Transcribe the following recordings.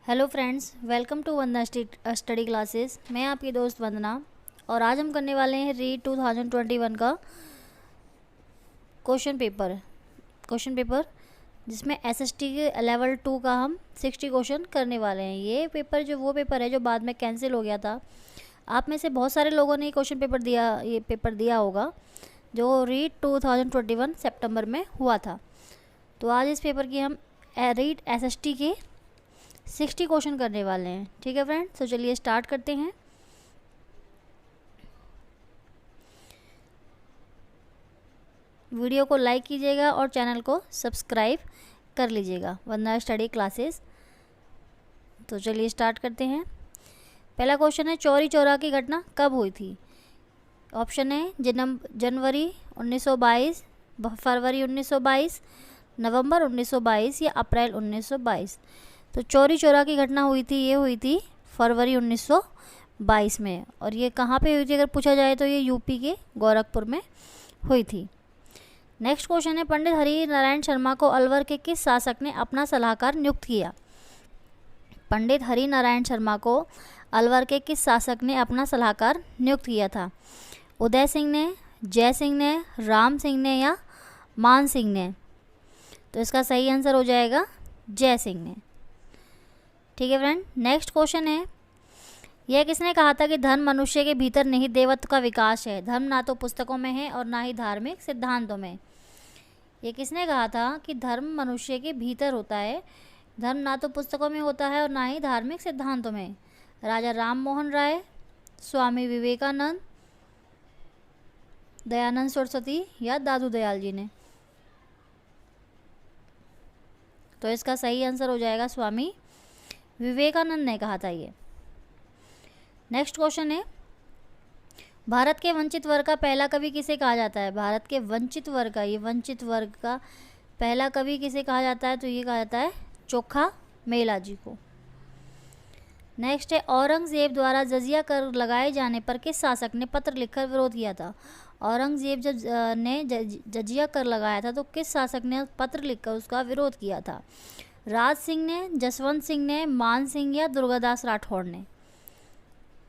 Hello friends, welcome to Vandana study classes. मैं आपकी दोस्त वंदना और आज हम करने वाले हैं रीड 2021 का क्वेश्चन पेपर जिसमें एसएसटी के लेवल 2 का हम 60 क्वेश्चन करने वाले हैं। ये पेपर है जो बाद में कैंसिल हो गया था। आप में से बहुत सारे लोगों ने ये पेपर दिया होगा जो रीड 2021 सितंबर में हुआ था। तो आज इस पेपर की हम रीड एसएसटी के 60 क्वेश्चन करने वाले हैं। ठीक है फ्रेंड्स, तो चलिए स्टार्ट करते हैं। वीडियो को लाइक कीजिएगा और चैनल को सब्सक्राइब कर लीजिएगा, वंदना स्टडी क्लासेस। तो चलिए स्टार्ट करते हैं। पहला क्वेश्चन है, चौरी चौरा की घटना कब हुई थी? ऑप्शन है जनवरी 1922, फरवरी 1922, नवंबर 1922 या अप्रैल 1922। तो चौरी चौरा की घटना ये हुई थी फरवरी 1922 में। और ये कहाँ पे हुई थी अगर पूछा जाए तो ये यूपी के गोरखपुर में हुई थी। नेक्स्ट क्वेश्चन है, पंडित हरि नारायण शर्मा को अलवर के किस शासक ने अपना सलाहकार नियुक्त किया? पंडित हरि नारायण शर्मा को अलवर के किस शासक ने अपना सलाहकार नियुक्त किया था? उदय सिंह ने, जय सिंह ने, राम सिंह ने या मान सिंह ने? तो इसका सही आंसर हो जाएगा जय सिंह ने। ठीक है फ्रेंड, नेक्स्ट क्वेश्चन है, यह किसने कहा था कि धर्म मनुष्य के भीतर नहीं देवत्व का विकास है? धर्म ना तो पुस्तकों में है और ना ही धार्मिक सिद्धांतों में। ये किसने कहा था कि धर्म मनुष्य के भीतर होता है, धर्म ना तो पुस्तकों में होता है और ना ही धार्मिक सिद्धांतों में? राजा राम मोहन राय, स्वामी विवेकानंद, दयानंद सरस्वती या दादू दयाल जी ने? तो इसका सही आंसर हो जाएगा स्वामी विवेकानंद ने कहा था ये। नेक्स्ट क्वेश्चन है, भारत के वंचित वर्ग का पहला कवि किसे कहा जाता है? भारत के वंचित वर्ग का पहला कवि किसे कहा जाता है? तो ये कहा जाता है चोखा मेला जी को। नेक्स्ट है, औरंगजेब द्वारा जजिया कर लगाए जाने पर किस शासक ने पत्र लिखकर विरोध किया था? औरंगजेब जब ने जजिया कर लगाया था तो किस शासक ने पत्र लिखकर उसका विरोध किया था? राज सिंह ने, जसवंत सिंह ने, मान सिंह या दुर्गादास राठौड़ ने?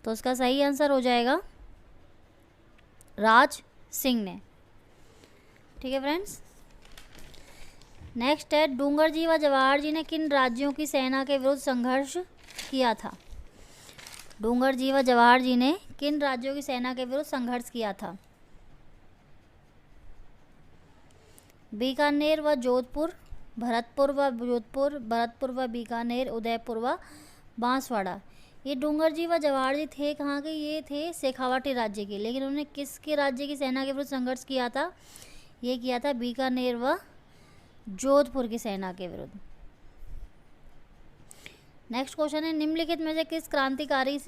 तो उसका सही आंसर हो जाएगा राज सिंह ने। ठीक है फ्रेंड्स, नेक्स्ट है, डूंगर जी व जवाहर जी ने किन राज्यों की सेना के विरुद्ध संघर्ष किया था? डूंगर जी व जवाहर जी ने किन राज्यों की सेना के विरुद्ध संघर्ष किया था? बीकानेर व जोधपुर, भरतपुर व बीकानेर, उदयपुर व बांसवाड़ा। ये डूंगर जी व जवाहर जी थे कहाँ के? ये थे शेखावाटी राज्य के। लेकिन उन्होंने किसके राज्य की सेना के विरुद्ध संघर्ष किया था? ये किया था बीकानेर व जोधपुर की सेना के विरुद्ध। नेक्स्ट क्वेश्चन है, निम्नलिखित में से किस क्रांतिकारी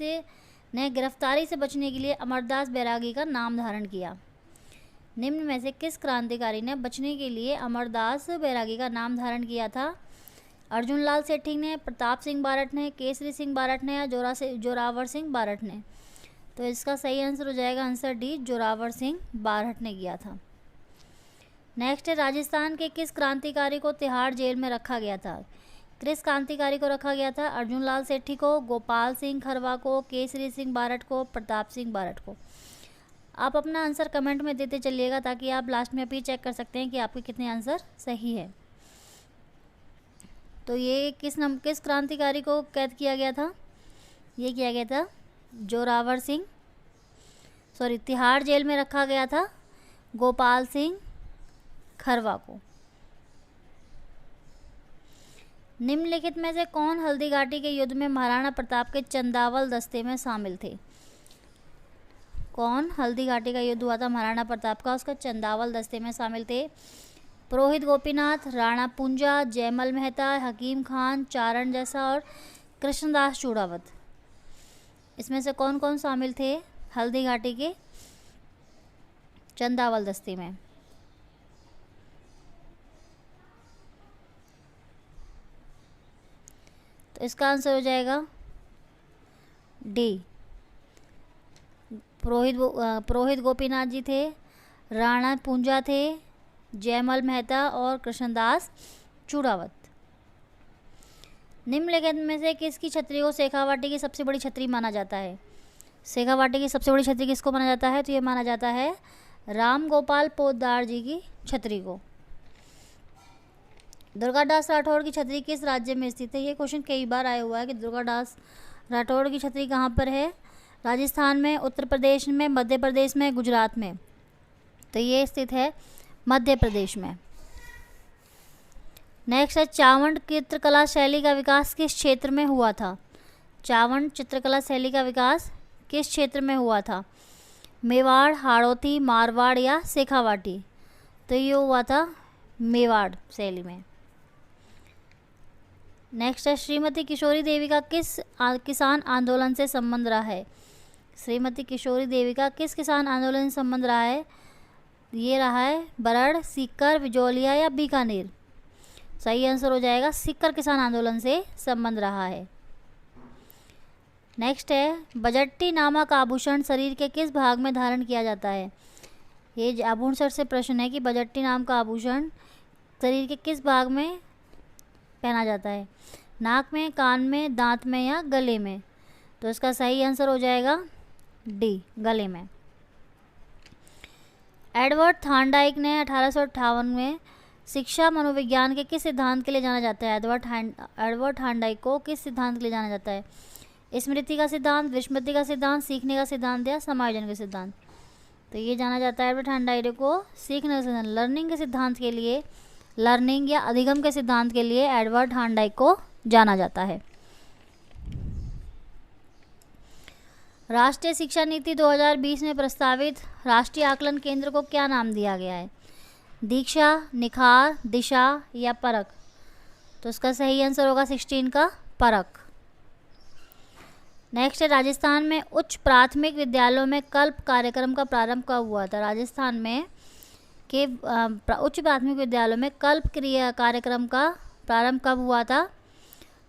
ने गिरफ्तारी से बचने के लिए अमरदास बैरागी का नाम धारण किया? निम्न में से किस क्रांतिकारी ने बचने के लिए अमरदास बैरागी का नाम धारण किया था? अर्जुन लाल सेठी ने, प्रताप सिंह बारठ ने, केसरी सिंह बारठ ने या जोरावर सिंह बारठ ने? तो इसका सही आंसर हो जाएगा आंसर डी, जोरावर सिंह बारठ ने किया था। नेक्स्ट है, राजस्थान के किस क्रांतिकारी को तिहाड़ जेल में रखा गया था? किस क्रांतिकारी को रखा गया था? अर्जुन लाल सेठी को, गोपाल सिंह खरवा को, केसरी सिंह बारठ को, प्रताप सिंह बारठ को? आप अपना आंसर कमेंट में देते चलिएगा ताकि आप लास्ट में भी चेक कर सकते हैं कि आपके कितने आंसर सही है। तो ये किस क्रांतिकारी को कैद किया गया था? ये किया गया था तिहाड़ जेल में रखा गया था गोपाल सिंह खरवा को। निम्नलिखित में से कौन हल्दी घाटी के युद्ध में महाराणा प्रताप के चंदावल दस्ते में शामिल थे? कौन हल्दी घाटी का युद्ध हुआ था महाराणा प्रताप का, उसका चंदावल दस्ते में शामिल थे? पुरोहित गोपीनाथ, राणा पूंजा, जयमल मेहता, हकीम खान, चारण जैसा और कृष्णदास चूड़ावत। इसमें से कौन कौन शामिल थे हल्दी घाटी के चंदावल दस्ते में? तो इसका आंसर हो जाएगा डी, पुरोहित गोपीनाथ जी थे, राणा पूंजा थे, जयमल मेहता और कृष्णदास चूड़ावत। निम्नलिखित में से किसकी छतरी को शेखावाटी की सबसे बड़ी छतरी माना जाता है? शेखावाटी की सबसे बड़ी छतरी किसको माना जाता है? तो ये माना जाता है राम गोपाल पोद्दार जी की छतरी को। दुर्गादास राठौड़ की छतरी किस राज्य में स्थित है? ये क्वेश्चन कई बार आया हुआ है कि दुर्गादास राठौड़ की छतरी कहाँ पर है? राजस्थान में, उत्तर प्रदेश में, मध्य प्रदेश में, गुजरात में। तो ये स्थित है मध्य प्रदेश में। नेक्स्ट है चावंड चित्रकला शैली का विकास किस क्षेत्र में हुआ था? चावंड चित्रकला शैली का विकास किस क्षेत्र में हुआ था? मेवाड़, हाड़ौती, मारवाड़ या शेखावाटी? तो ये हुआ था मेवाड़ शैली में। नेक्स्ट है श्रीमती किशोरी देवी का किस किसान आंदोलन से संबंध रहा है? श्रीमती किशोरी देवी का किस किसान आंदोलन से संबंध रहा है? ये रहा है बरड़, सीकर, बिजौलिया या बीकानेर? सही आंसर हो जाएगा सीकर किसान आंदोलन से संबंध रहा है। नेक्स्ट है बजट्टी नामक आभूषण शरीर के किस भाग में धारण किया जाता है? ये आभूषण सर से प्रश्न है कि बजट्टी नाम का आभूषण शरीर के किस भाग में पहना जाता है? नाक में, कान में, दांत में या गले में? तो इसका सही आंसर हो जाएगा डी, गले में। एडवर्ड थॉर्नडाइक ने 1858 में शिक्षा मनोविज्ञान के किस सिद्धांत के लिए जाना जाता है? एडवर्ड थॉर्नडाइक को किस सिद्धांत के लिए जाना जाता है? स्मृति का सिद्धांत, विस्मृति का सिद्धांत, सीखने का सिद्धांत या समायोजन का सिद्धांत? तो ये जाना जाता है एडवर्ड थॉर्नडाइक को सीखने का सिद्धांत, लर्निंग के सिद्धांत के लिए, लर्निंग या अधिगम के सिद्धांत के लिए एडवर्ड थॉर्नडाइक को जाना जाता है। राष्ट्रीय शिक्षा नीति 2020 में प्रस्तावित राष्ट्रीय आकलन केंद्र को क्या नाम दिया गया है? दीक्षा, निखार, दिशा या परख? तो इसका सही आंसर होगा 16 का परख। नेक्स्ट है राजस्थान में उच्च प्राथमिक विद्यालयों में कल्प कार्यक्रम का प्रारंभ कब हुआ था? राजस्थान में के उच्च प्राथमिक विद्यालयों में कल्प क्रिया कार्यक्रम का प्रारंभ कब हुआ था?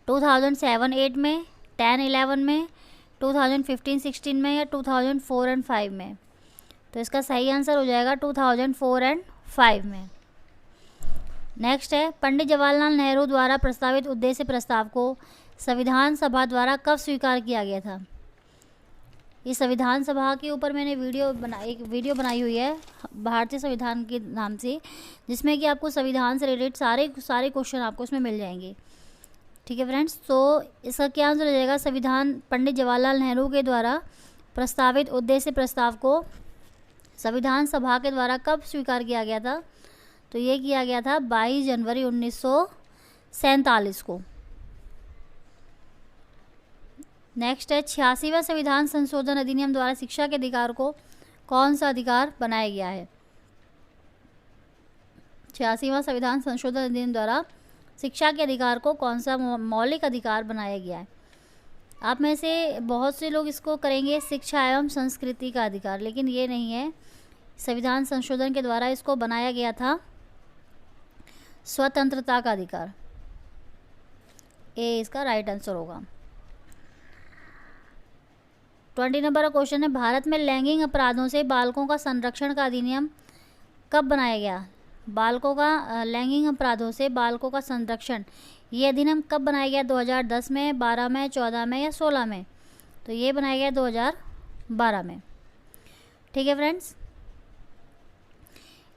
2007-8 में, 10-11 में, 2015-16 में या 2004 और 5 में? तो इसका सही आंसर हो जाएगा 2004 और 5 में। नेक्स्ट है पंडित जवाहरलाल नेहरू द्वारा प्रस्तावित उद्देश्य प्रस्ताव को संविधान सभा द्वारा कब स्वीकार किया गया था? इस संविधान सभा के ऊपर मैंने एक वीडियो बनाई हुई है भारतीय संविधान के नाम से, जिसमें कि आपको संविधान से रिलेटेड सारे क्वेश्चन आपको उसमें मिल जाएंगे। ठीक है फ्रेंड्स, तो इसका क्या आंसर हो जाएगा? संविधान पंडित जवाहरलाल नेहरू के द्वारा प्रस्तावित उद्देश्य प्रस्ताव को संविधान सभा के द्वारा कब स्वीकार किया गया था? तो ये किया गया था 22 जनवरी 1947 को। नेक्स्ट है 86वां संविधान संशोधन अधिनियम द्वारा शिक्षा के अधिकार को कौन सा अधिकार बनाया गया है? 86वां संविधान संशोधन अधिनियम द्वारा शिक्षा के अधिकार को कौन सा मौलिक अधिकार बनाया गया है? आप में से बहुत से लोग इसको करेंगे शिक्षा एवं संस्कृति का अधिकार, लेकिन ये नहीं है। संविधान संशोधन के द्वारा इसको बनाया गया था स्वतंत्रता का अधिकार। ए इसका राइट आंसर होगा। 20 नंबर का क्वेश्चन है भारत में लैंगिक अपराधों से बालकों का संरक्षण का अधिनियम कब बनाया गया? बालकों का लैंगिक अपराधों से बालकों का संरक्षण, ये अधिनियम कब बनाया गया? 2010 में, 12 में, 14 में या 16 में? तो ये बनाया गया 2012 में। ठीक है फ्रेंड्स,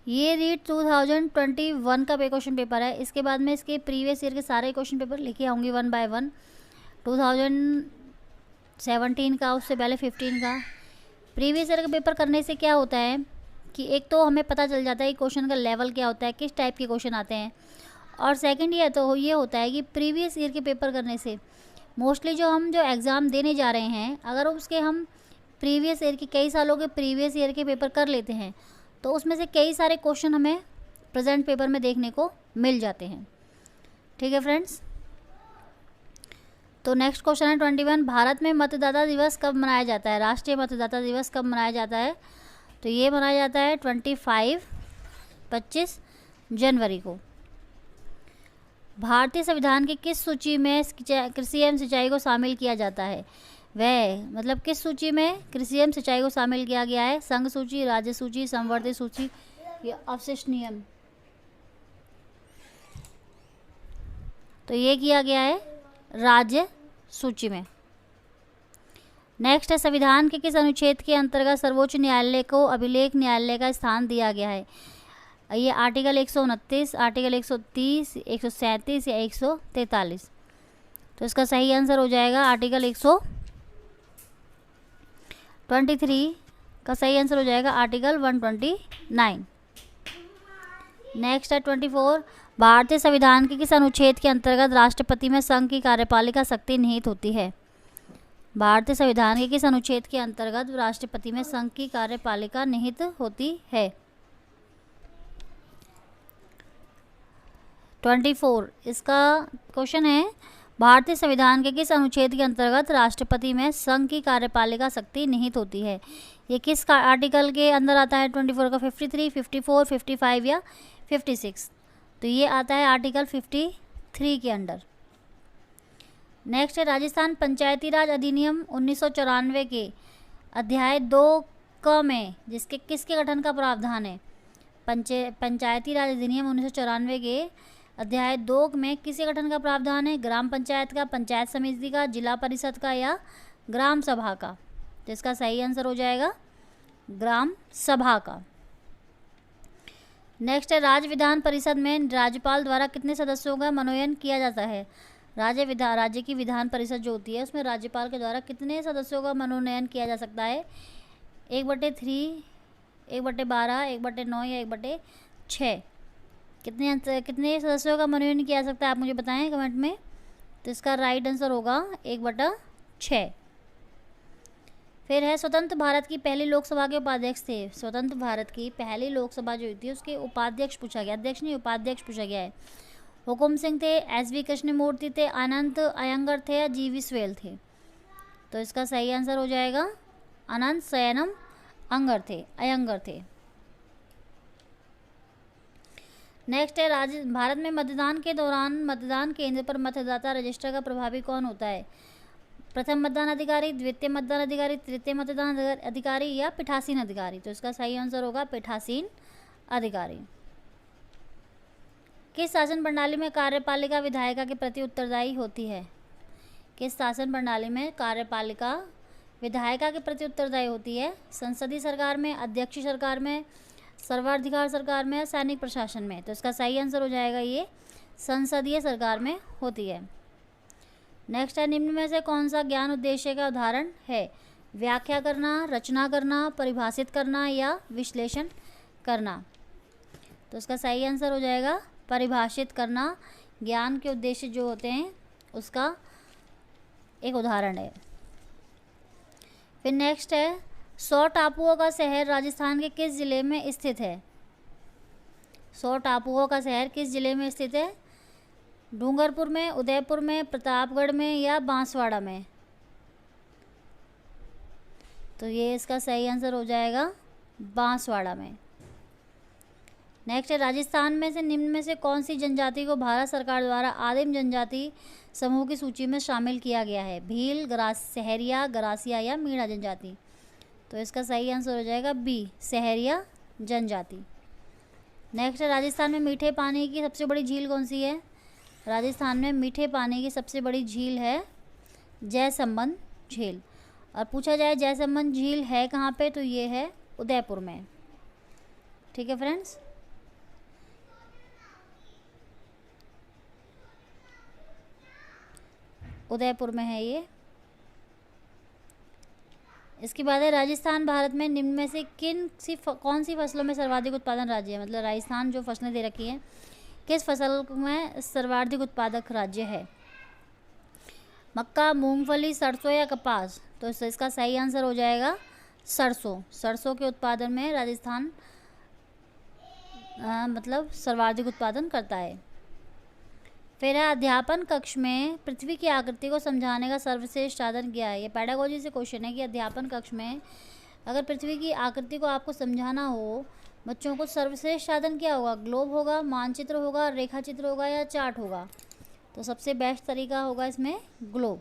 ये रीड 2021 का क्वेश्चन पेपर है। इसके बाद में इसके प्रीवियस ईयर के सारे क्वेश्चन पेपर लेके आऊँगी 1 बाय 1। 2017 का, उससे पहले 15 का। प्रीवियस ईयर का पेपर करने से क्या होता है कि एक तो हमें पता चल जाता है कि क्वेश्चन का लेवल क्या होता है, किस टाइप के क्वेश्चन आते हैं, और सेकंड ये तो ये होता है कि प्रीवियस ईयर के पेपर करने से मोस्टली जो एग्ज़ाम देने जा रहे हैं, अगर उसके हम प्रीवियस ईयर के कई सालों के प्रीवियस ईयर के पेपर कर लेते हैं तो उसमें से कई सारे क्वेश्चन हमें प्रेजेंट पेपर में देखने को मिल जाते हैं। ठीक है फ्रेंड्स, तो नेक्स्ट क्वेश्चन है 21, भारत में मतदाता दिवस कब मनाया जाता है? राष्ट्रीय मतदाता दिवस कब मनाया जाता है? तो ये मनाया जाता है 25 जनवरी को। भारतीय संविधान की किस सूची में कृषि एवं सिंचाई को शामिल किया जाता है? वह मतलब किस सूची में कृषि एवं सिंचाई को शामिल किया गया है? संघ सूची, राज्य सूची, संवर्धित सूची या अवशिष्ट नियम? तो ये किया गया है राज्य सूची में। नेक्स्ट है, संविधान के किस अनुच्छेद के अंतर्गत सर्वोच्च न्यायालय को अभिलेख न्यायालय का स्थान दिया गया है? ये आर्टिकल 129, आर्टिकल 130, 137 या 143। तो इसका सही आंसर हो जाएगा आर्टिकल 123 का सही आंसर हो जाएगा आर्टिकल 129। नेक्स्ट है 24, भारतीय संविधान के किस अनुच्छेद के अंतर्गत राष्ट्रपति में संघ की कार्यपालिका शक्ति निहित होती है? भारतीय संविधान के किस अनुच्छेद के अंतर्गत राष्ट्रपति में संघ की कार्यपालिका निहित होती है? 24 इसका क्वेश्चन है, भारतीय संविधान के किस अनुच्छेद के अंतर्गत राष्ट्रपति में संघ की कार्यपालिका शक्ति निहित होती है? ये किस आर्टिकल के अंदर आता है? 24 का 53, 54, 55 या 56? तो ये आता है आर्टिकल 53 के अंडर। नेक्स्ट है, राजस्थान पंचायती राज अधिनियम 1994 के अध्याय 2 क में जिसके किसके गठन का प्रावधान है? पंचायती राज अधिनियम 1994 के अध्याय 2 में किसके गठन का प्रावधान है? ग्राम पंचायत का, पंचायत समिति का, जिला परिषद का या ग्राम सभा का? तो इसका सही आंसर हो जाएगा ग्राम सभा का। नेक्स्ट है, राज्य विधान परिषद में राज्यपाल द्वारा कितने सदस्यों का मनोनयन किया जाता है? राज्य की विधान परिषद जो होती है उसमें राज्यपाल के द्वारा कितने सदस्यों का मनोनयन किया जा सकता है? 1/3, 1/12, 1/9 या 1/6? कितने सदस्यों का मनोनयन किया जा सकता है, आप मुझे बताएं कमेंट में। तो इसका राइट आंसर होगा 1/6। फिर है, स्वतंत्र भारत की पहली लोकसभा के उपाध्यक्ष थे। स्वतंत्र भारत की पहली लोकसभा जो हुई थी उसके उपाध्यक्ष पूछा गया, अध्यक्ष नहीं उपाध्यक्ष पूछा गया है। हुकुम सिंह थे, एस.वी. कृष्णमूर्ति थे, अनंत अयंगर थे या जी.वी. स्वेल थे? तो इसका सही आंसर हो जाएगा अनंत शयनम अयंगर थे। नेक्स्ट है, भारत में मतदान के दौरान मतदान केंद्र पर मतदाता रजिस्टर का प्रभावी कौन होता है? प्रथम मतदान अधिकारी, द्वितीय मतदान अधिकारी, तृतीय मतदान अधिकारी या पीठासीन अधिकारी? तो इसका सही आंसर होगा पीठासीन अधिकारी। किस शासन प्रणाली में कार्यपालिका विधायिका के प्रति उत्तरदायी होती है? किस शासन प्रणाली में कार्यपालिका विधायिका के प्रति उत्तरदायी होती है? संसदीय सरकार में, अध्यक्षीय सरकार में, सर्वाधिकार सरकार में या सैनिक प्रशासन में? तो इसका सही आंसर हो जाएगा ये संसदीय सरकार में होती है। नेक्स्ट है, निम्न में से कौन सा ज्ञान उद्देश्य का उदाहरण है? व्याख्या करना, रचना करना, परिभाषित करना या विश्लेषण करना? तो इसका सही आंसर हो जाएगा परिभाषित करना। ज्ञान के उद्देश्य जो होते हैं उसका एक उदाहरण है। फिर नेक्स्ट है, 100 टापुओं का शहर राजस्थान के किस जिले में स्थित है? 100 टापुओं का शहर किस जिले में स्थित है? डूंगरपुर में, उदयपुर में, प्रतापगढ़ में या बांसवाड़ा में? तो ये इसका सही आंसर हो जाएगा बांसवाड़ा में। नेक्स्ट है, राजस्थान में से निम्न में से कौन सी जनजाति को भारत सरकार द्वारा आदिम जनजाति समूह की सूची में शामिल किया गया है? भील, सहरिया, गरासिया या मीणा जनजाति? तो इसका सही आंसर हो जाएगा बी, सहरिया जनजाति। नेक्स्ट है, राजस्थान में मीठे पानी की सबसे बड़ी झील कौन सी है? राजस्थान में मीठे पानी की सबसे बड़ी झील है जयसंबंध झील। और पूछा जाए जयसंबंध झील है कहाँ पे? तो ये है उदयपुर में। ठीक है फ्रेंड्स, उदयपुर में है ये। इसके बाद है, राजस्थान भारत में निम्न में से कौन सी फसलों में सर्वाधिक उत्पादन राज्य है? मतलब राजस्थान जो फसलें दे रखी हैं किस फसल में सर्वाधिक उत्पादक राज्य है? मक्का, मूंगफली, सरसों या कपास? तो इसका सही आंसर हो जाएगा सरसों। सरसों के उत्पादन में राजस्थान मतलब सर्वाधिक उत्पादन करता है। फिर है, अध्यापन कक्ष में पृथ्वी की आकृति को समझाने का सर्वश्रेष्ठ साधन क्या है? ये पेडागोजी से क्वेश्चन है कि अध्यापन कक्ष में अगर पृथ्वी की आकृति को आपको समझाना हो बच्चों को, सर्वश्रेष्ठ साधन क्या होगा? ग्लोब होगा, मानचित्र होगा, रेखा चित्र होगा या चार्ट होगा? तो सबसे बेस्ट तरीका होगा इसमें ग्लोब।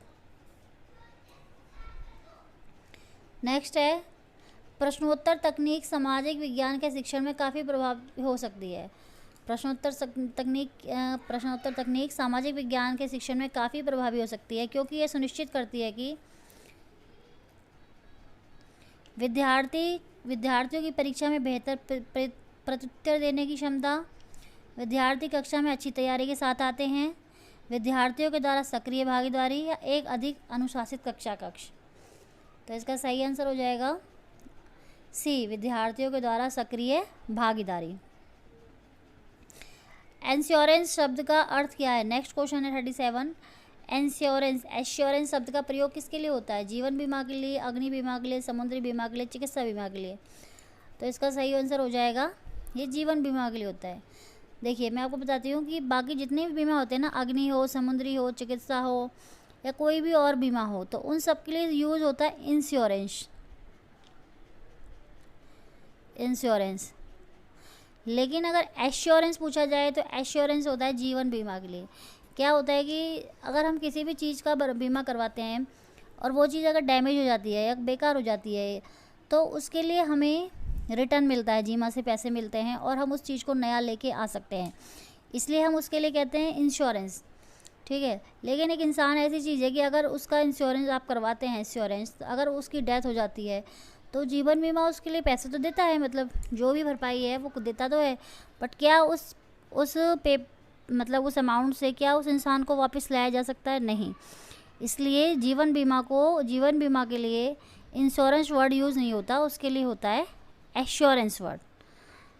नेक्स्ट है, प्रश्नोत्तर तकनीक सामाजिक विज्ञान के शिक्षण में काफ़ी प्रभावी हो सकती है। प्रश्नोत्तर तकनीक सामाजिक विज्ञान के शिक्षण में काफ़ी प्रभावी हो सकती है, क्योंकि ये सुनिश्चित करती है कि विद्यार्थियों की परीक्षा में बेहतर प्रत्युत्तर देने की क्षमता, विद्यार्थी कक्षा में अच्छी तैयारी के साथ आते हैं, विद्यार्थियों के द्वारा सक्रिय भागीदारी या एक अधिक अनुशासित कक्ष। तो इसका सही आंसर हो जाएगा सी, विद्यार्थियों के द्वारा सक्रिय भागीदारी। एश्योरेंस शब्द का अर्थ क्या है? नेक्स्ट क्वेश्चन है 37। एश्योरेंस शब्द का प्रयोग किसके लिए होता है? जीवन बीमा के लिए, अग्नि बीमा के लिए, समुद्री बीमा के लिए, चिकित्सा बीमा के लिए। तो इसका सही आंसर हो जाएगा ये जीवन बीमा के लिए होता है। देखिए मैं आपको बताती हूँ कि बाकी जितने भी बीमा होते हैं ना, अग्नि हो, समुद्री हो, चिकित्सा हो या कोई भी और बीमा हो, तो उन सब के लिए यूज़ होता है इंश्योरेंस। लेकिन अगर एश्योरेंस पूछा जाए तो एश्योरेंस होता है जीवन बीमा के लिए। क्या होता है कि अगर हम किसी भी चीज़ का बीमा करवाते हैं और वो चीज़ अगर डैमेज हो जाती है या बेकार हो जाती है, तो उसके लिए हमें रिटर्न मिलता है, बीमा से पैसे मिलते हैं और हम उस चीज़ को नया लेके आ सकते हैं, इसलिए हम उसके लिए कहते हैं इंश्योरेंस। ठीक है। लेकिन एक इंसान ऐसी चीज़ है कि अगर उसका इंश्योरेंस आप करवाते हैं, अगर उसकी डेथ हो जाती है तो जीवन बीमा उसके लिए पैसे तो देता है, मतलब जो भी भरपाई है वो देता तो है, बट क्या उस अमाउंट से क्या उस इंसान को वापस लाया जा सकता है? नहीं। इसलिए जीवन बीमा के लिए इंश्योरेंस वर्ड यूज़ नहीं होता, उसके लिए होता है एश्योरेंस वर्ड।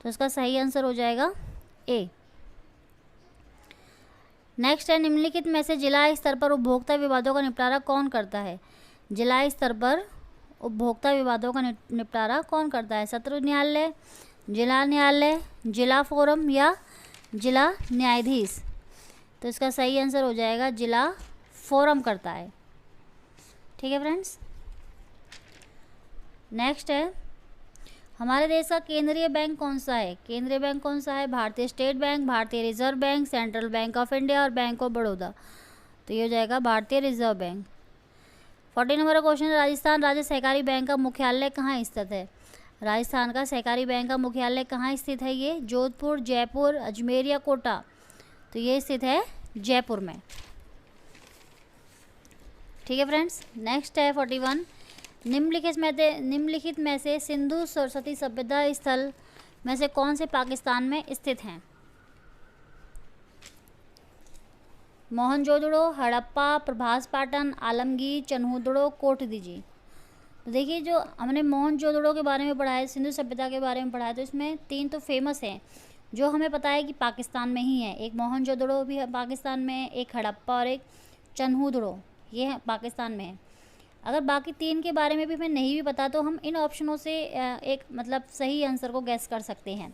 तो इसका सही आंसर हो जाएगा ए। नेक्स्ट है, निम्नलिखित में से जिला स्तर पर उपभोक्ता विवादों का निपटारा कौन करता है? जिला स्तर पर उपभोक्ता विवादों का निपटारा कौन करता है? सत्र न्यायालय, जिला न्यायालय, जिला फोरम या जिला न्यायाधीश? तो इसका सही आंसर हो जाएगा जिला फोरम करता है। ठीक है फ्रेंड्स। नेक्स्ट है, हमारे देश का केंद्रीय बैंक कौन सा है? केंद्रीय बैंक कौन सा है? भारतीय स्टेट बैंक, भारतीय reserve bank, central bank of India और बैंक ऑफ बड़ौदा। तो ये हो जाएगा भारतीय रिजर्व बैंक। 40 नंबर का क्वेश्चन है, राजस्थान राज्य सहकारी बैंक का मुख्यालय कहाँ स्थित है? राजस्थान का सहकारी बैंक का मुख्यालय कहाँ स्थित है? ये जोधपुर, जयपुर, अजमेर या कोटा? तो ये स्थित है जयपुर में। ठीक है फ्रेंड्स। नेक्स्ट है 41। निम्नलिखित में से सिंधु सरस्वती सभ्यता स्थल में से कौन से पाकिस्तान में स्थित हैं? मोहनजोदड़ो, हड़प्पा, प्रभास पाटन, आलमगीर, चन्हूदड़ो, कोटदीजी। तो देखिए, जो हमने मोहनजोदड़ो के बारे में पढ़ा है, सिंधु सभ्यता के बारे में पढ़ा है, तो इसमें 3 तो फेमस हैं जो हमें पता है कि पाकिस्तान में ही है। एक मोहनजोदड़ो भी पाकिस्तान में है, एक हड़प्पा और एक चन्हूदड़ो, ये पाकिस्तान में है। अगर बाकी 3 के बारे में भी हमें नहीं भी पता तो हम इन ऑप्शनों से एक सही आंसर को गैस कर सकते हैं।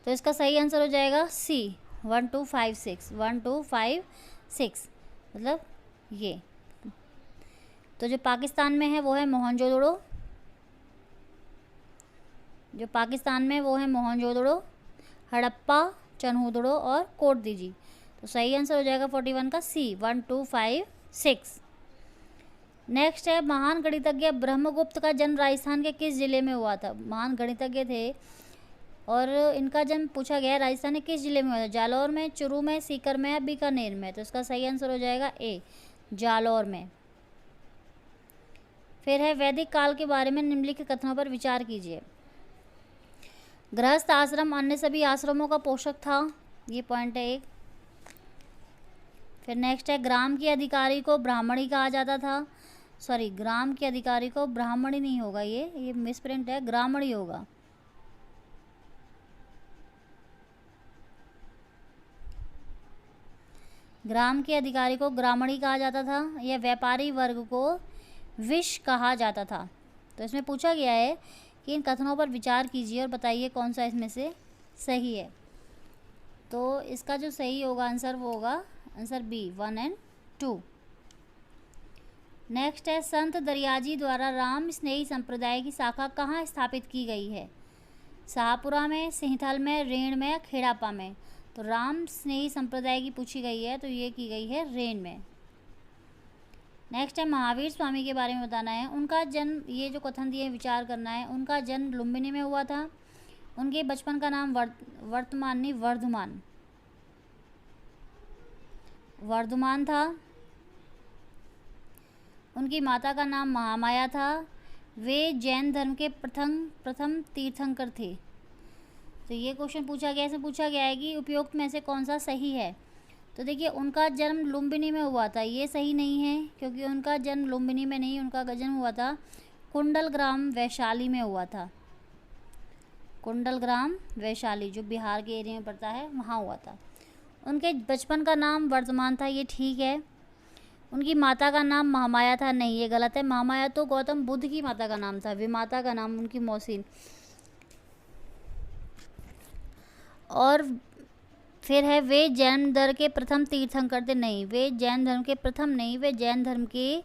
तो इसका सही आंसर हो जाएगा सी, 1 2 5 6, 1 2 5 6, मतलब ये। तो जो पाकिस्तान में है वो है मोहनजोदड़ो, हड़प्पा, चन्हूदड़ो और कोटदीजी। तो सही आंसर हो जाएगा 41 का सी, 1 2 5 6। नेक्स्ट है, महान गणितज्ञ ब्रह्मगुप्त का जन्म राजस्थान के किस जिले में हुआ था? महान गणितज्ञ थे और इनका जन्म पूछा गया है राजस्थान के किस जिले में हुआ था? जालौर में, चुरू में, सीकर में या बीकानेर में? तो इसका सही आंसर हो जाएगा ए, जालौर में। फिर है, वैदिक काल के बारे में निम्नलिखित कथनों पर विचार कीजिए। गृहस्थ आश्रम अन्य सभी आश्रमों का पोषक था, ये पॉइंट है एक। फिर नेक्स्ट है, ग्राम के अधिकारी को ब्राह्मणी कहा जाता था। सॉरी, ग्राम के अधिकारी को ब्राह्मणी नहीं होगा, ये मिसप्रिंट है, ग्रामणी होगा। ग्राम के अधिकारी को ग्रामणी कहा जाता था। यह व्यापारी वर्ग को विश कहा जाता था। तो इसमें पूछा गया है कि इन कथनों पर विचार कीजिए और बताइए कौन सा इसमें से सही है। तो इसका जो सही होगा आंसर वो होगा आंसर बी, 1 और 2। नेक्स्ट है, संत दरियाजी द्वारा राम स्नेही संप्रदाय की शाखा कहाँ स्थापित की गई है? शाहपुरा में, सिंहथल में, रेण में, खेड़ापा में? तो राम स्नेही संप्रदाय की पूछी गई है तो ये की गई है रेण में। नेक्स्ट है, महावीर स्वामी के बारे में बताना है। उनका जन्म, ये जो कथन दिए विचार करना है, उनका जन्म लुम्बिनी में हुआ था, उनके बचपन का नाम वर्तमान नहीं वर्धमान था। उनकी माता का नाम महामाया था। वे जैन धर्म के प्रथम तीर्थंकर थे। तो ये क्वेश्चन पूछा गया, इसमें पूछा गया है कि उपयुक्त में से कौन सा सही है। तो देखिए, उनका जन्म लुम्बिनी में हुआ था, ये सही नहीं है क्योंकि उनका जन्म लुम्बिनी में नहीं, उनका जन्म हुआ था कुंडलग्राम वैशाली में हुआ था। कुंडलग्राम वैशाली जो बिहार के एरिया में पड़ता है, वहाँ हुआ था। उनके बचपन का नाम वर्तमान था, ये ठीक है। उनकी माता का नाम महामाया था, नहीं ये गलत है। महामाया तो गौतम बुद्ध की माता का नाम था, विमाता का नाम उनकी मौसी। और फिर है वे जैन धर्म के प्रथम तीर्थंकर थे, नहीं वे जैन धर्म के प्रथम नहीं, वे जैन धर्म के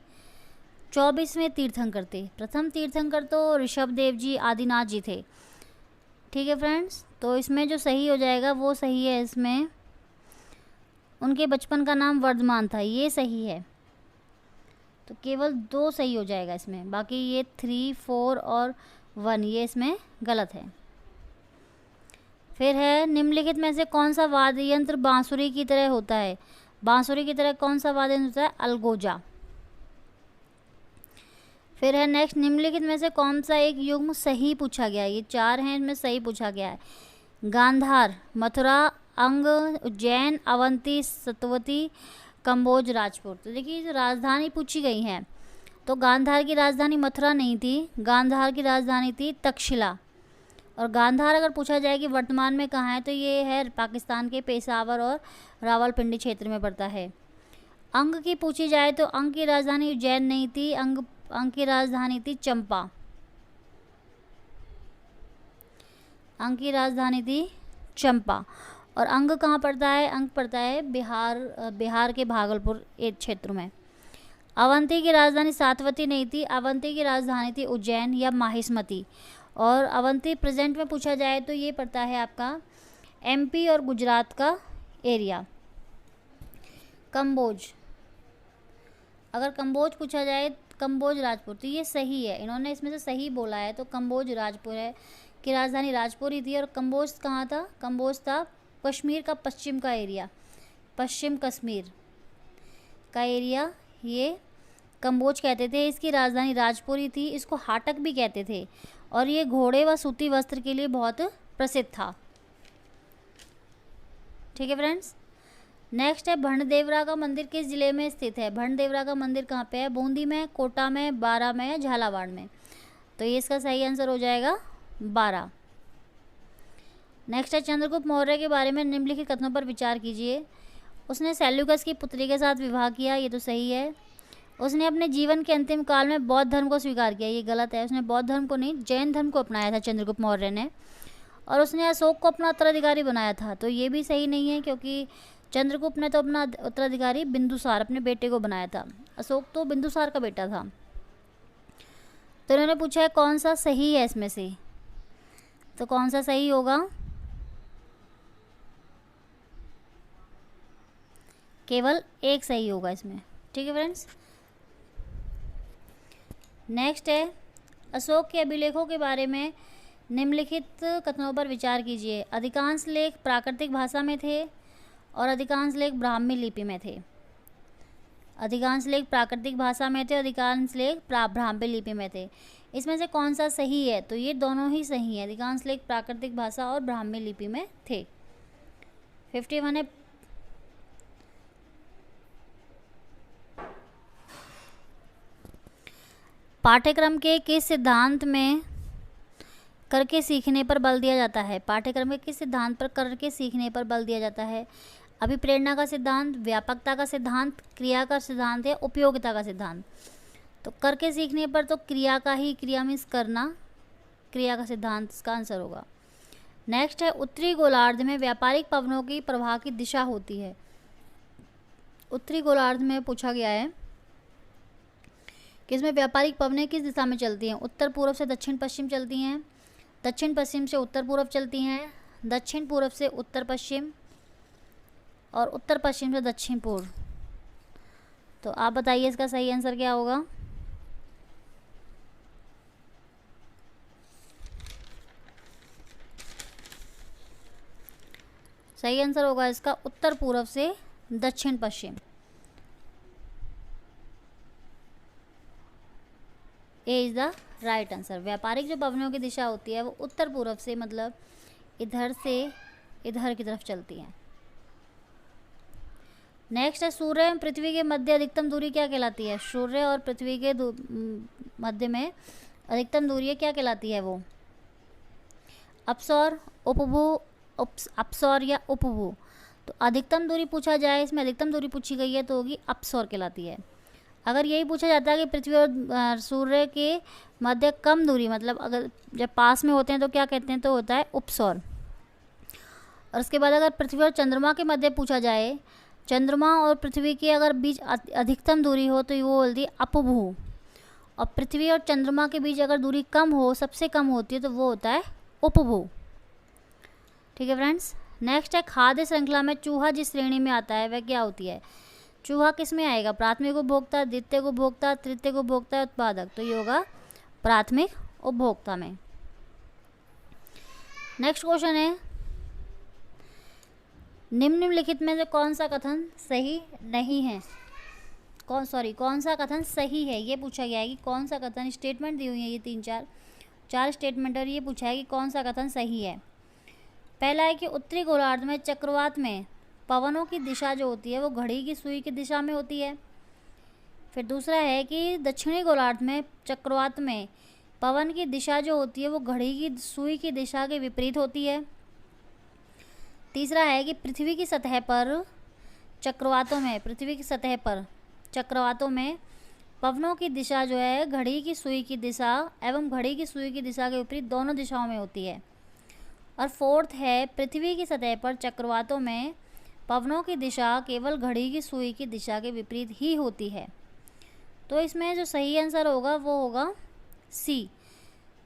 24वें तीर्थंकर थे। प्रथम तीर्थंकर तो ऋषभ देव जी आदिनाथ जी थे। ठीक है फ्रेंड्स, तो इसमें जो सही हो जाएगा वो सही है। इसमें उनके बचपन का नाम वर्धमान था, ये सही है। तो केवल 2 सही हो जाएगा इसमें, बाकी ये 3, 4 और 1 ये इसमें गलत है। फिर है निम्नलिखित में से कौन सा वाद्य यंत्र बांसुरी की तरह होता है। बांसुरी की तरह कौन सा वाद्य यंत्र होता है, अलगोजा। फिर है नेक्स्ट, निम्नलिखित में से कौन सा एक युग्म सही पूछा गया है। ये 4 हैं, इसमें सही पूछा गया है। गांधार, मथुरा, अंग, उज्जैन, अवंती, सतवती, कंबोज, राजपुर। तो देखिए जो राजधानी पूछी गई हैं, तो गांधार की राजधानी मथुरा नहीं थी, गांधार की राजधानी थी तक्षशिला। और गांधार अगर पूछा जाए कि वर्तमान में कहाँ है, तो ये है पाकिस्तान के पेशावर और रावलपिंडी क्षेत्र में पड़ता है। अंग की पूछी जाए तो अंग की राजधानी उज्जैन नहीं थी, अंग की राजधानी थी चंपा। अंग की राजधानी थी चंपा। और अंग कहाँ पड़ता है, अंग पड़ता है बिहार के भागलपुर एक क्षेत्र में। अवंती की राजधानी सातवती नहीं थी, अवंती की राजधानी थी उज्जैन या माहिष्मती। और अवंती प्रेजेंट में पूछा जाए तो ये पड़ता है आपका एमपी और गुजरात का एरिया। कंबोज, अगर कंबोज पूछा जाए, कंबोज राजपुर, तो ये सही है, इन्होंने इसमें से सही बोला है। तो कंबोज राजपुर है कि राजधानी राजपुर ही थी। और कंबोज कहाँ था, कंबोज था कश्मीर का पश्चिम का एरिया, पश्चिम कश्मीर का एरिया ये कंबोज कहते थे। इसकी राजधानी राजपुर ही थी। इसको हाटक भी कहते थे और ये घोड़े व सूती वस्त्र के लिए बहुत प्रसिद्ध था। ठीक है फ्रेंड्स, नेक्स्ट है भंडदेवरा का मंदिर किस जिले में स्थित है। भंडदेवरा का मंदिर कहाँ पे है, बूंदी में, कोटा में, बारा में या झालावाड़ में। तो ये इसका सही आंसर हो जाएगा बारा। नेक्स्ट है चंद्रगुप्त मौर्य के बारे में निम्नलिखित कथनों पर विचार कीजिए। उसने सेल्यूकस की पुत्री के साथ विवाह किया, ये तो सही है। उसने अपने जीवन के अंतिम काल में बौद्ध धर्म को स्वीकार किया, ये गलत है। उसने बौद्ध धर्म को नहीं, जैन धर्म को अपनाया था चंद्रगुप्त मौर्य ने। और उसने अशोक को अपना उत्तराधिकारी बनाया था, तो ये भी सही नहीं है क्योंकि चंद्रगुप्त ने तो अपना उत्तराधिकारी बिंदुसार अपने बेटे को बनाया था, अशोक तो बिंदुसार का बेटा था। तो इन्होंने पूछा है कौन सा सही है इसमें से, तो कौन सा सही होगा, केवल एक सही होगा इसमें। ठीक है फ्रेंड्स, नेक्स्ट है अशोक के अभिलेखों के बारे में निम्नलिखित कथनों पर विचार कीजिए। अधिकांश लेख प्राकृतिक भाषा में थे और अधिकांश लेख ब्राह्मी लिपि में थे। अधिकांश लेख प्राकृतिक भाषा में थे, अधिकांश लेख ब्राह्मी लिपि में थे। इसमें से कौन सा सही है, तो ये दोनों ही सही है। अधिकांश लेख प्राकृतिक भाषा और ब्राह्मी लिपि में थे। 51 है पाठ्यक्रम के किस सिद्धांत में करके सीखने पर बल दिया जाता है। पाठ्यक्रम के किस सिद्धांत पर करके सीखने पर बल दिया जाता है। अभिप्रेरणा का सिद्धांत, व्यापकता का सिद्धांत, क्रिया का सिद्धांत या उपयोगिता का सिद्धांत। तो करके सीखने पर तो क्रिया का ही, क्रिया मीन्स करना, क्रिया का सिद्धांत इसका आंसर होगा। नेक्स्ट है उत्तरी गोलार्ध में व्यापारिक पवनों की प्रवाह की दिशा होती है। उत्तरी गोलार्ध में पूछा गया है कि इसमें व्यापारिक पवनें किस दिशा में चलती हैं। उत्तर पूर्व से दक्षिण पश्चिम चलती हैं, दक्षिण पश्चिम से उत्तर पूर्व चलती हैं, दक्षिण पूर्व से उत्तर पश्चिम और उत्तर पश्चिम से दक्षिण पूर्व। तो आप बताइए इसका सही आंसर क्या होगा। सही आंसर होगा इसका उत्तर पूर्व से दक्षिण पश्चिम। ए इज द राइट आंसर। व्यापारिक जो भवनों की दिशा होती है वो उत्तर पूर्व से, मतलब इधर से इधर की तरफ चलती है। नेक्स्ट है, सूर्य एवं पृथ्वी के मध्य अधिकतम दूरी क्या कहलाती है? सूर्य और पृथ्वी के मध्य में अधिकतम दूरी क्या कहलाती है? वो अपसौर, उपभू, अपसौर या उपभू। तो अधिकतम दूरी पूछा जाए, इसमें अधिकतम दूरी पूछी गई है तो होगी अपसौर कहलाती है। अगर यही पूछा जाता है कि पृथ्वी और सूर्य के मध्य कम दूरी, मतलब अगर जब पास में होते हैं तो क्या कहते हैं? तो होता है उपसौर। और उसके बाद अगर पृथ्वी और चंद्रमा के मध्य पूछा जाए, चंद्रमा और पृथ्वी के अगर बीच अधिकतम दूरी हो तो वो बोलती है अपभू। और पृथ्वी और चंद्रमा के बीच अगर दूरी कम हो, सबसे कम होती है, तो वो होता है उपभू। ठीक है फ्रेंड्स। नेक्स्ट है, खाद्य श्रृंखला में चूहा जिस श्रेणी में आता है वह क्या होती है? चूहा किस में आएगा? प्राथमिक उपभोक्ता, द्वितीय उपभोक्ता, तृतीय उपभोक्ता, उत्पादक। तो ये होगा प्राथमिक उपभोक्ता में। नेक्स्ट क्वेश्चन है, निम्नलिखित में से कौन सा कथन सही नहीं है? कौन सा कथन सही है, ये पूछा गया है कि कौन सा कथन, स्टेटमेंट दी हुई है ये चार स्टेटमेंट, और ये पूछा है कि कौन सा कथन सही है। पहला है कि उत्तरी गोलार्ध में चक्रवात में पवनों की दिशा जो होती है वो घड़ी की सुई की दिशा में होती है। फिर दूसरा है कि दक्षिणी गोलार्ध में चक्रवात में पवन की दिशा जो होती है वो घड़ी की सुई की दिशा के विपरीत होती है। तीसरा है कि पृथ्वी की सतह पर चक्रवातों में पवनों की दिशा जो है घड़ी की सुई की दिशा एवं घड़ी की सुई की दिशा के विपरीत दोनों दिशाओं में होती है। और फोर्थ है, पृथ्वी की सतह पर चक्रवातों में पवनों की दिशा केवल घड़ी की सुई की दिशा के विपरीत ही होती है। तो इसमें जो सही आंसर होगा वो होगा सी,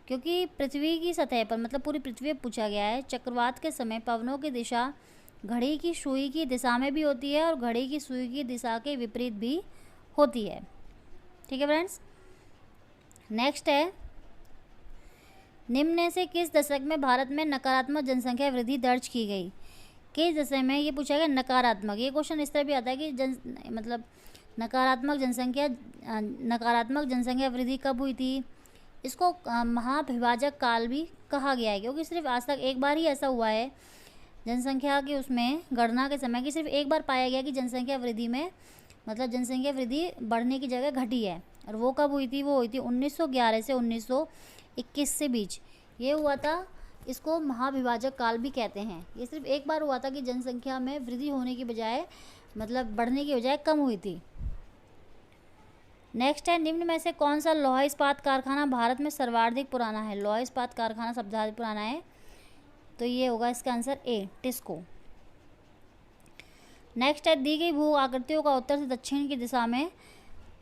क्योंकि पृथ्वी की सतह पर, मतलब पूरी पृथ्वी पर पूछा गया है, चक्रवात के समय पवनों की दिशा घड़ी की सुई की दिशा में भी होती है और घड़ी की सुई की दिशा के विपरीत भी होती है। ठीक है फ्रेंड्स। नेक्स्ट है, निम्न में से किस दशक में भारत में नकारात्मक जनसंख्या वृद्धि दर्ज की गई? किस दशक में, ये पूछा गया नकारात्मक। ये क्वेश्चन इस तरह भी आता है कि मतलब नकारात्मक जनसंख्या वृद्धि कब हुई थी? इसको महाविभाजक काल भी कहा गया है, क्योंकि सिर्फ आज तक एक बार ही ऐसा हुआ है जनसंख्या के उसमें गणना के समय कि सिर्फ एक बार पाया गया कि जनसंख्या वृद्धि में, मतलब जनसंख्या वृद्धि बढ़ने की जगह घटी है। और वो कब हुई थी? वो हुई थी 1911 से 1921 से बीच, ये हुआ था। इसको महाविभाजक काल भी कहते हैं। ये सिर्फ एक बार हुआ था कि जनसंख्या में वृद्धि होने की बजाय, मतलब बढ़ने की बजाय कम हुई थी। नेक्स्ट है, निम्न में से कौन सा लौह इस्पात कारखाना भारत में सर्वाधिक पुराना है? लौह इस्पात कारखाना सर्वाधिक पुराना है, तो ये होगा इसका आंसर ए, टिस्को। नेक्स्ट है, दी गई भू आकृतियों का उत्तर से दक्षिण की दिशा में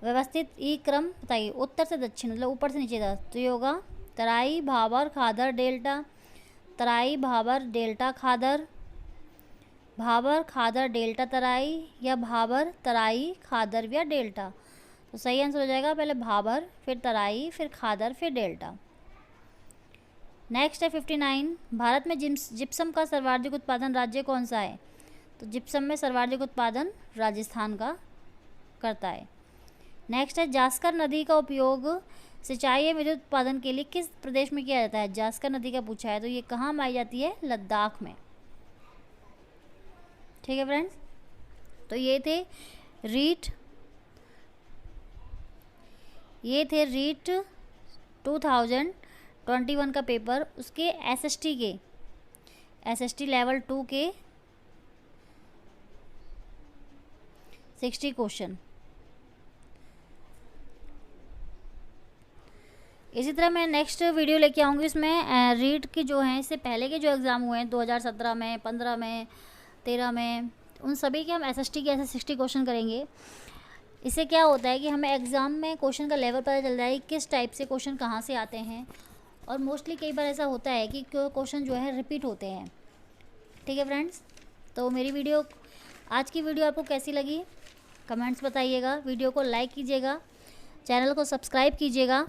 व्यवस्थित ई क्रम बताइए। उत्तर से दक्षिण मतलब ऊपर से नीचे तक, तो ये होगा तराई, भाबर, खादर, डेल्टा। तराई, भाबर, डेल्टा, खादर, भाबर, खादर, डेल्टा, तराई, या भाबर, तराई, खादर या डेल्टा। तो सही आंसर हो जाएगा पहले भाबर, फिर तराई, फिर खादर, फिर डेल्टा। नेक्स्ट है 59, भारत में जिप्सम का सर्वाधिक उत्पादन राज्य कौन सा है? तो जिप्सम में सर्वाधिक उत्पादन राजस्थान का करता है। नेक्स्ट है, जास्कर नदी का उपयोग सिंचाई या विद्युत उत्पादन के लिए किस प्रदेश में किया जाता है? जास्कर नदी का पूछा है, तो ये कहाँ पाई जाती है? लद्दाख में। ठीक है फ्रेंड्स। तो ये थे रीट 2021 का पेपर, उसके एसएसटी लेवल 2 के 60 क्वेश्चन। इसी तरह मैं नेक्स्ट वीडियो लेके आऊँगी, इसमें रीट की जो हैं, इससे पहले के जो एग्ज़ाम हुए हैं 2017 में, 15 में, 13 में, उन सभी के हम एसएसटी के ऐसे 60 क्वेश्चन करेंगे। इससे क्या होता है कि हमें एग्ज़ाम में क्वेश्चन का लेवल पता चल जाए, किस टाइप से क्वेश्चन कहाँ से आते हैं। और मोस्टली कई बार ऐसा होता है कि क्वेश्चन जो है रिपीट होते हैं। ठीक है फ्रेंड्स। तो मेरी आज की वीडियो आपको कैसी लगी कमेंट्स बताइएगा, वीडियो को लाइक कीजिएगा, चैनल को सब्सक्राइब कीजिएगा,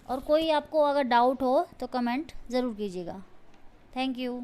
और कोई आपको अगर डाउट हो तो कमेंट ज़रूर कीजिएगा। Thank you.